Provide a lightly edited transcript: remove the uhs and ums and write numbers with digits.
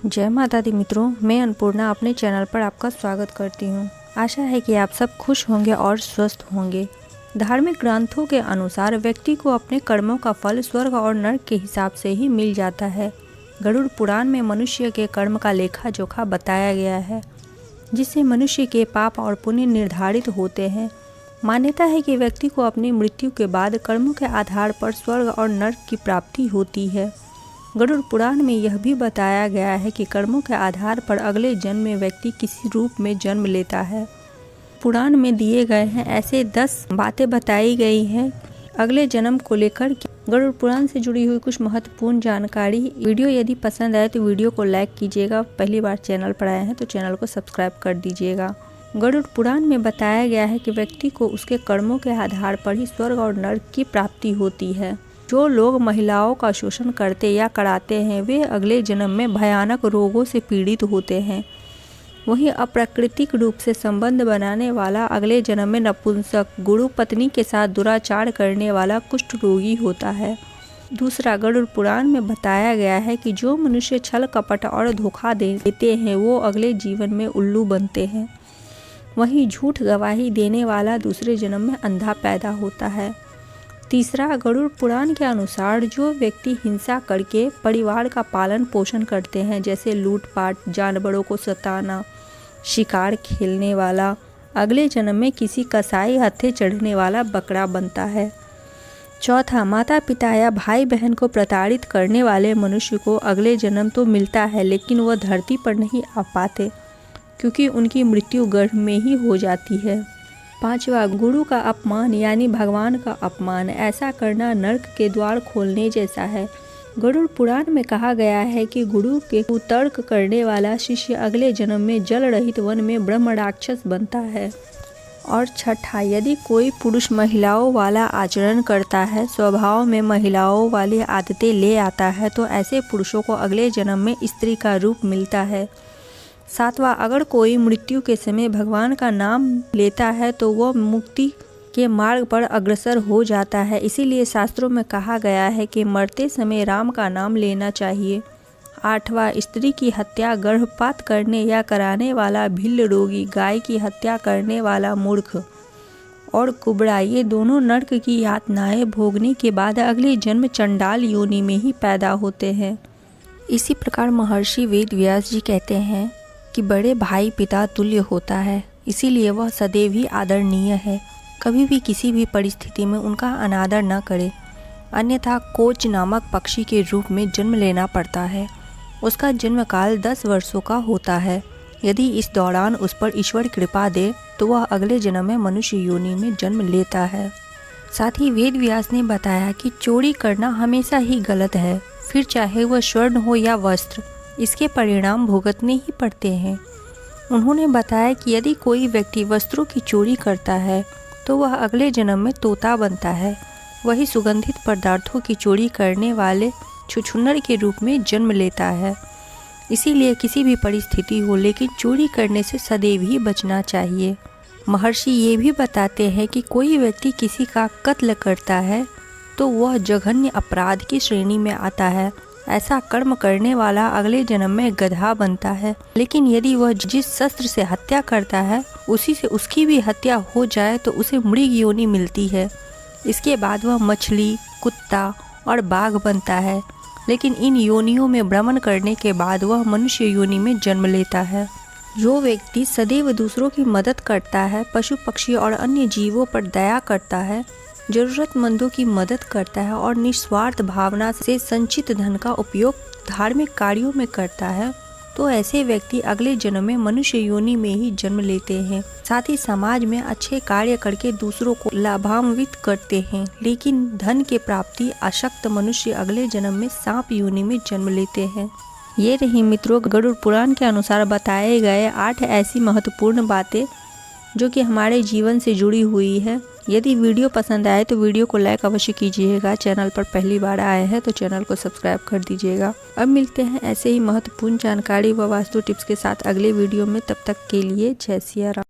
जय माता दी मित्रों, मैं अन्नपूर्णा अपने चैनल पर आपका स्वागत करती हूँ। आशा है कि आप सब खुश होंगे और स्वस्थ होंगे। धार्मिक ग्रंथों के अनुसार व्यक्ति को अपने कर्मों का फल स्वर्ग और नरक के हिसाब से ही मिल जाता है। गरुड़ पुराण में मनुष्य के कर्म का लेखा जोखा बताया गया है, जिससे मनुष्य के पाप और पुण्य निर्धारित होते हैं। मान्यता है कि व्यक्ति को अपनी मृत्यु के बाद कर्मों के आधार पर स्वर्ग और नरक की प्राप्ति होती है। गरुड़ पुराण में यह भी बताया गया है कि कर्मों के आधार पर अगले जन्म में व्यक्ति किसी रूप में जन्म लेता है। पुराण में दिए गए हैं ऐसे 10 बातें बताई गई हैं अगले जन्म को लेकर। गरुड़ पुराण से जुड़ी हुई कुछ महत्वपूर्ण जानकारी। वीडियो यदि पसंद आए तो वीडियो को लाइक कीजिएगा। पहली बार चैनल पर आए हैं तो चैनल को सब्सक्राइब कर दीजिएगा। गरुड़ पुराण में बताया गया है कि व्यक्ति को उसके कर्मों के आधार पर ही स्वर्ग और नरक की प्राप्ति होती है। जो लोग महिलाओं का शोषण करते या कराते हैं वे अगले जन्म में भयानक रोगों से पीड़ित होते हैं। वहीं अप्राकृतिक रूप से संबंध बनाने वाला अगले जन्म में नपुंसक, गुरु पत्नी के साथ दुराचार करने वाला कुष्ठ रोगी होता है। दूसरा, गरुड़ पुराण में बताया गया है कि जो मनुष्य छल कपट और धोखा देते हैं वो अगले जीवन में उल्लू बनते हैं। वहीं झूठ गवाही देने वाला दूसरे जन्म में अंधा पैदा होता है। तीसरा, गरुड़ पुराण के अनुसार जो व्यक्ति हिंसा करके परिवार का पालन पोषण करते हैं, जैसे लूटपाट, जानवरों को सताना, शिकार खेलने वाला, अगले जन्म में किसी कसाई हत्थे चढ़ने वाला बकरा बनता है। चौथा, माता पिता या भाई बहन को प्रताड़ित करने वाले मनुष्य को अगले जन्म तो मिलता है लेकिन वह धरती पर नहीं आ पाते क्योंकि उनकी मृत्यु गर्भ में ही हो जाती है। पांचवा, गुरु का अपमान यानी भगवान का अपमान, ऐसा करना नरक के द्वार खोलने जैसा है। गरुड़ पुराण में कहा गया है कि गुरु के कुतर्क करने वाला शिष्य अगले जन्म में जल रहित वन में ब्रह्म राक्षस बनता है। और छठा, यदि कोई पुरुष महिलाओं वाला आचरण करता है, स्वभाव में महिलाओं वाली आदतें ले आता है, तो ऐसे पुरुषों को अगले जन्म में स्त्री का रूप मिलता है। सातवां, अगर कोई मृत्यु के समय भगवान का नाम लेता है तो वह मुक्ति के मार्ग पर अग्रसर हो जाता है। इसीलिए शास्त्रों में कहा गया है कि मरते समय राम का नाम लेना चाहिए। आठवां, स्त्री की हत्या गर्भपात करने या कराने वाला भिल्ल रोगी, गाय की हत्या करने वाला मूर्ख और कुबड़ा, ये दोनों नरक की यातनाएं भोगने के बाद अगले जन्म चंडाल योनि में ही पैदा होते हैं। इसी प्रकार महर्षि वेद व्यास जी कहते हैं कि बड़े भाई पिता तुल्य होता है, इसीलिए वह सदैव ही आदरणीय है। कभी भी किसी भी परिस्थिति में उनका अनादर न करे, अन्यथा कोच नामक पक्षी के रूप में जन्म लेना पड़ता है। उसका जन्म काल 10 वर्षों का होता है। यदि इस दौरान उस पर ईश्वर कृपा दे तो वह अगले जन्म में मनुष्य योनि में जन्म लेता है। साथ ही वेद व्यास ने बताया कि चोरी करना हमेशा ही गलत है, फिर चाहे वह स्वर्ण हो या वस्त्र, इसके परिणाम भुगतने ही पड़ते हैं। उन्होंने बताया कि यदि कोई व्यक्ति वस्त्रों की चोरी करता है तो वह अगले जन्म में तोता बनता है। वही सुगंधित पदार्थों की चोरी करने वाले छुछुन्नर के रूप में जन्म लेता है। इसीलिए किसी भी परिस्थिति हो लेकिन चोरी करने से सदैव ही बचना चाहिए। महर्षि ये भी बताते हैं कि कोई व्यक्ति किसी का कत्ल करता है तो वह जघन्य अपराध की श्रेणी में आता है। ऐसा कर्म करने वाला अगले जन्म में गधा बनता है। लेकिन यदि वह जिस शस्त्र से हत्या करता है उसी से उसकी भी हत्या हो जाए तो उसे मृग योनि मिलती है। इसके बाद वह मछली, कुत्ता और बाघ बनता है। लेकिन इन योनियों में भ्रमण करने के बाद वह मनुष्य योनि में जन्म लेता है। जो व्यक्ति सदैव दूसरों की मदद करता है, पशु पक्षी और अन्य जीवों पर दया करता है, जरूरतमंदों की मदद करता है और निस्वार्थ भावना से संचित धन का उपयोग धार्मिक कार्यों में करता है, तो ऐसे व्यक्ति अगले जन्म में मनुष्य योनि में ही जन्म लेते हैं। साथ ही समाज में अच्छे कार्य करके दूसरों को लाभान्वित करते हैं। लेकिन धन के प्राप्ति अशक्त मनुष्य अगले जन्म में सांप योनि में जन्म लेते हैं। ये रही मित्रों गरुड़ पुराण के अनुसार बताए गए 8 ऐसी महत्वपूर्ण बातें जो कि हमारे जीवन से जुड़ी हुई है। यदि वीडियो पसंद आए तो वीडियो को लाइक अवश्य कीजिएगा। चैनल पर पहली बार आए हैं तो चैनल को सब्सक्राइब कर दीजिएगा। अब मिलते हैं ऐसे ही महत्वपूर्ण जानकारी व वास्तु टिप्स के साथ अगले वीडियो में। तब तक के लिए जय सिया राम।